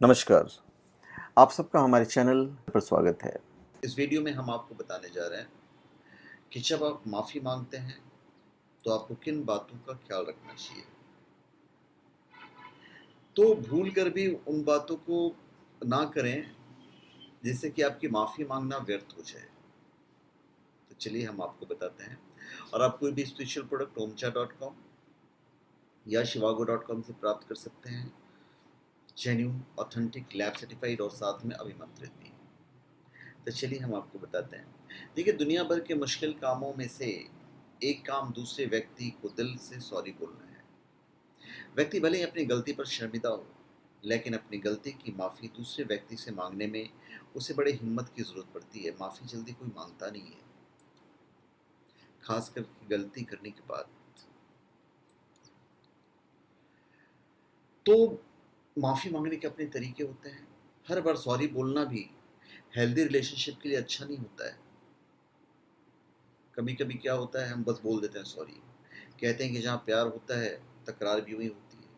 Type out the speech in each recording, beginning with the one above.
नमस्कार। आप सबका हमारे चैनल पर स्वागत है। इस वीडियो में हम आपको बताने जा रहे हैं कि जब आप माफ़ी मांगते हैं तो आपको किन बातों का ख्याल रखना चाहिए। तो भूल कर भी उन बातों को ना करें जिससे कि आपकी माफ़ी मांगना व्यर्थ हो जाए। तो चलिए हम आपको बताते हैं। और आप कोई भी स्पिरिचुअल प्रोडक्ट ओमचा.com या शिवागो.com से प्राप्त कर सकते हैं। जेन्युइन, ऑथेंटिक, लैब सर्टिफाइड और साथ में अभिमंत्रित भी। तो चलिए हम आपको बताते हैं। देखिए, दुनिया भर के मुश्किल कामों में से एक काम दूसरे व्यक्ति को दिल से सॉरी बोलना है। व्यक्ति भले ही अपनी गलती पर शर्मिंदा हो, लेकिन अपनी गलती की माफ़ी दूसरे व्यक्ति से मांगने में उसे बड़े हिम्मत की ज़रूरत पड़ती है। माफ़ी जल्दी कोई मांगता नहीं है, खासकर गलती करने के बाद। तो माफ़ी मांगने के अपने तरीके होते हैं। हर बार सॉरी बोलना भी हेल्दी रिलेशनशिप के लिए अच्छा नहीं होता है। कभी कभी क्या होता है, हम बस बोल देते हैं सॉरी, कहते हैं कि जहाँ प्यार होता है तकरार भी वही होती है।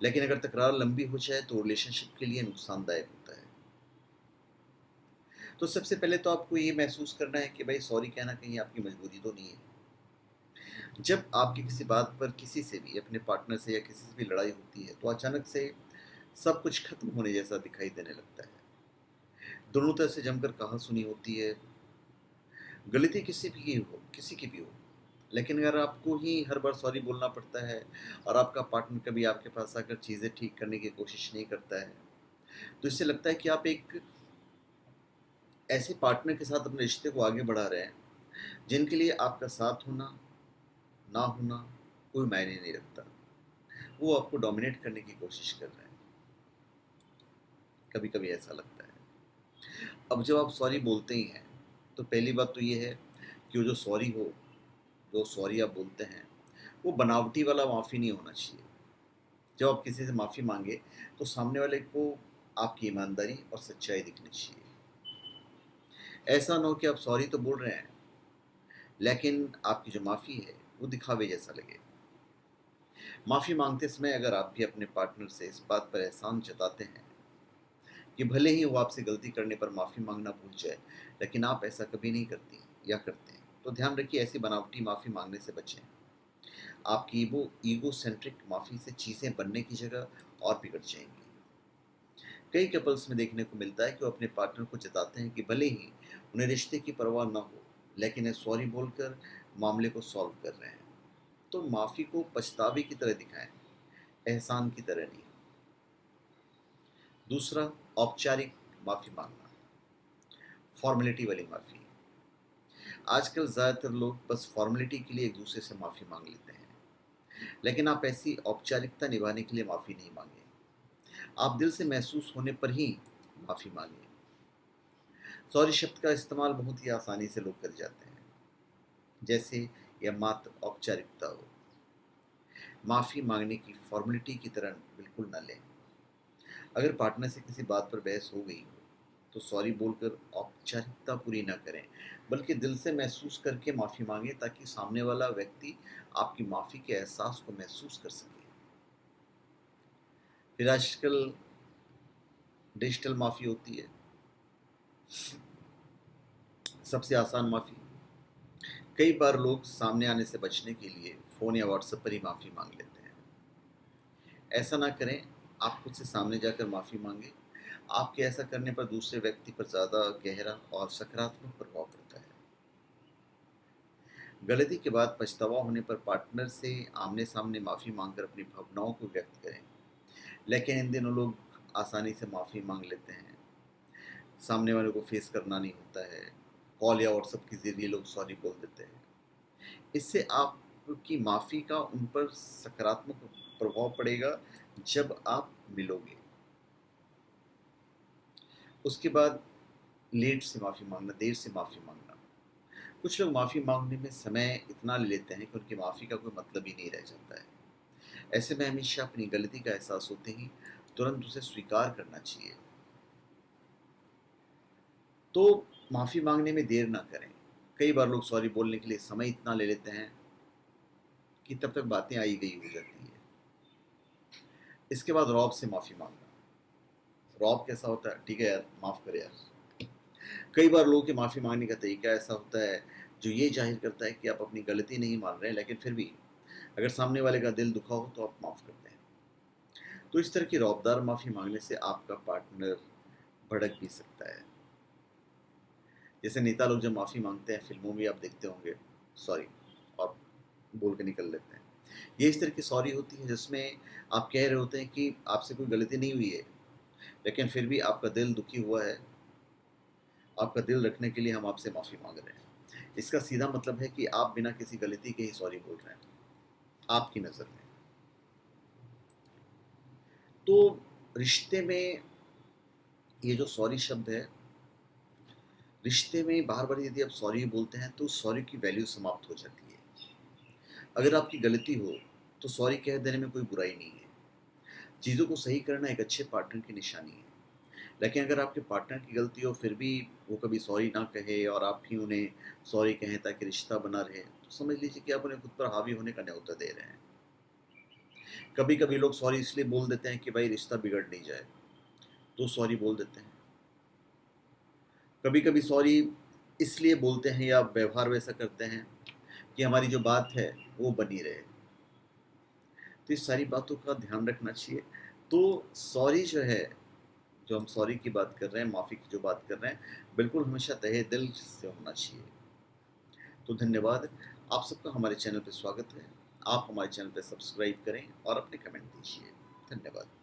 लेकिन अगर तकरार लंबी हो जाए तो रिलेशनशिप के लिए नुकसानदायक होता है। तो सबसे पहले तो आपको ये महसूस करना है कि भाई सॉरी कहना कहीं आपकी मजबूरी तो नहीं है। जब आपकी किसी बात पर किसी से भी, अपने पार्टनर से या किसी से भी लड़ाई होती है तो अचानक से सब कुछ खत्म होने जैसा दिखाई देने लगता है। दोनों तरफ से जमकर कहा सुनी होती है। गलती किसी की भी हो, लेकिन अगर आपको ही हर बार सॉरी बोलना पड़ता है और आपका पार्टनर कभी आपके पास आकर चीज़ें ठीक करने की कोशिश नहीं करता है, तो इससे लगता है कि आप एक ऐसे पार्टनर के साथ अपने रिश्ते को आगे बढ़ा रहे हैं जिनके लिए आपका साथ होना ना होना कोई मायने नहीं रखता। वो आपको डोमिनेट करने की कोशिश कर रहे हैं। कभी कभी ऐसा लगता है। अब जब आप सॉरी बोलते ही हैं तो पहली बात तो ये है कि वो जो सॉरी आप बोलते हैं, वो बनावटी वाला माफ़ी नहीं होना चाहिए। जब आप किसी से माफ़ी मांगे तो सामने वाले को आपकी ईमानदारी और सच्चाई दिखनी चाहिए। ऐसा ना हो कि आप सॉरी तो बोल रहे हैं लेकिन आपकी जो माफ़ी है वो दिखावे जैसा लगे। माफ़ी मांगते समय अगर आप भी अपने पार्टनर से इस बात पर एहसान जताते हैं कि भले ही वो आपसे गलती करने पर माफ़ी मांगना भूल जाए, लेकिन आप ऐसा कभी नहीं करती या करते हैं, तो ध्यान रखिए ऐसी बनावटी माफ़ी मांगने से बचें। आपकी ईगो सेंट्रिक माफ़ी से चीज़ें बनने की जगह और बिगड़ जाएंगी। कई कपल्स में देखने को मिलता है कि वो अपने पार्टनर को जताते हैं कि भले ही उन्हें रिश्ते की परवाह न हो, लेकिन सॉरी बोलकर मामले को सॉल्व कर रहे हैं। तो माफ़ी को पछतावे की तरह दिखाएं, एहसान की तरह नहीं। दूसरा, औपचारिक माफ़ी मांगना, फॉर्मेलिटी वाली माफ़ी। आजकल ज़्यादातर लोग बस फॉर्मेलिटी के लिए एक दूसरे से माफ़ी मांग लेते हैं, लेकिन आप ऐसी औपचारिकता निभाने के लिए माफ़ी नहीं मांगे। आप दिल से महसूस होने पर ही माफ़ी मांगे। सॉरी शब्द का इस्तेमाल बहुत ही आसानी से लोग कर जाते हैं, जैसे यह मात्र औपचारिकता हो। माफ़ी मांगने की फॉर्मेलिटी की तरह बिल्कुल न लें। अगर पार्टनर से किसी बात पर बहस हो गई हो तो सॉरी बोलकर औपचारिकता पूरी ना करें, बल्कि दिल से महसूस करके माफ़ी मांगें ताकि सामने वाला व्यक्ति आपकी माफ़ी के एहसास को महसूस कर सके। फिर आजकल डिजिटल माफ़ी होती है, सबसे आसान माफ़ी। कई बार लोग सामने आने से बचने के लिए फ़ोन या व्हाट्सएप पर ही माफ़ी मांग लेते हैं। ऐसा ना करें, आप खुद से सामने जाकर माफ़ी मांगें। आपके ऐसा करने पर दूसरे व्यक्ति पर ज़्यादा गहरा और सकारात्मक प्रभाव पड़ता है। गलती के बाद पछतावा होने पर पार्टनर से आमने सामने माफ़ी मांगकर अपनी भावनाओं को व्यक्त करें। लेकिन इन दिनों लोग आसानी से माफ़ी मांग लेते हैं, सामने वाले को फेस करना नहीं होता है, कॉल या व्हाट्सएप के ज़रिए लोग सॉरी बोल देते हैं। इससे आपकी माफ़ी का उन पर सकारात्मक प्रभाव पड़ेगा जब आप मिलोगे। उसके बाद लेट से माफ़ी मांगना, देर से माफ़ी मांगना। कुछ लोग माफ़ी मांगने में समय इतना ले लेते हैं कि उनकी माफ़ी का कोई मतलब ही नहीं रह जाता है। ऐसे में हमेशा अपनी गलती का एहसास होते ही तुरंत उसे स्वीकार करना चाहिए। तो माफ़ी मांगने में देर ना करें। कई बार लोग सॉरी बोलने के लिए समय इतना ले लेते हैं कि तब तक बातें आई गई हो जाती है। इसके बाद रौब से माफ़ी मांगना। रौब कैसा होता है, ठीक है यार माफ़ कर यार। कई बार लोगों के माफ़ी मांगने का तरीका ऐसा होता है जो ये जाहिर करता है कि आप अपनी गलती नहीं मान रहे हैं, लेकिन फिर भी अगर सामने वाले का दिल दुखा हो तो आप माफ़ करते हैं। तो इस तरह की रौबदार माफ़ी मांगने से आपका पार्टनर भड़क भी सकता है। जैसे नेता लोग जब माफ़ी मांगते हैं, फिल्मों में आप देखते होंगे, सॉरी, और बोल के निकल लेते हैं। ये इस तरह की सॉरी होती है जिसमें आप कह रहे होते हैं कि आपसे कोई गलती नहीं हुई है, लेकिन फिर भी आपका दिल दुखी हुआ है, आपका दिल रखने के लिए हम आपसे माफ़ी मांग रहे हैं। इसका सीधा मतलब है कि आप बिना किसी गलती के ही सॉरी बोल रहे हैं, आपकी नज़र में। तो रिश्ते में ये जो सॉरी शब्द है, रिश्ते में बार बार यदि आप सॉरी बोलते हैं तो सॉरी की वैल्यू समाप्त हो जाती है। अगर आपकी गलती हो तो सॉरी कह देने में कोई बुराई नहीं है। चीज़ों को सही करना एक अच्छे पार्टनर की निशानी है। लेकिन अगर आपके पार्टनर की गलती हो फिर भी वो कभी सॉरी ना कहे और आप ही उन्हें सॉरी कहें ताकि रिश्ता बना रहे, तो समझ लीजिए कि आप उन्हें खुद पर हावी होने का न्योता दे रहे हैं। कभी कभी लोग सॉरी इसलिए बोल देते हैं कि भाई रिश्ता बिगड़ नहीं जाए, तो सॉरी बोल देते हैं। कभी कभी सॉरी इसलिए बोलते हैं या व्यवहार वैसा करते हैं कि हमारी जो बात है वो बनी रहे। तो इस सारी बातों का ध्यान रखना चाहिए। तो सॉरी जो है, जो हम सॉरी की बात कर रहे हैं, माफ़ी की जो बात कर रहे हैं, बिल्कुल हमेशा तहे दिल से होना चाहिए। तो धन्यवाद। आप सबका हमारे चैनल पे स्वागत है। आप हमारे चैनल पे सब्सक्राइब करें और अपने कमेंट दीजिए। धन्यवाद।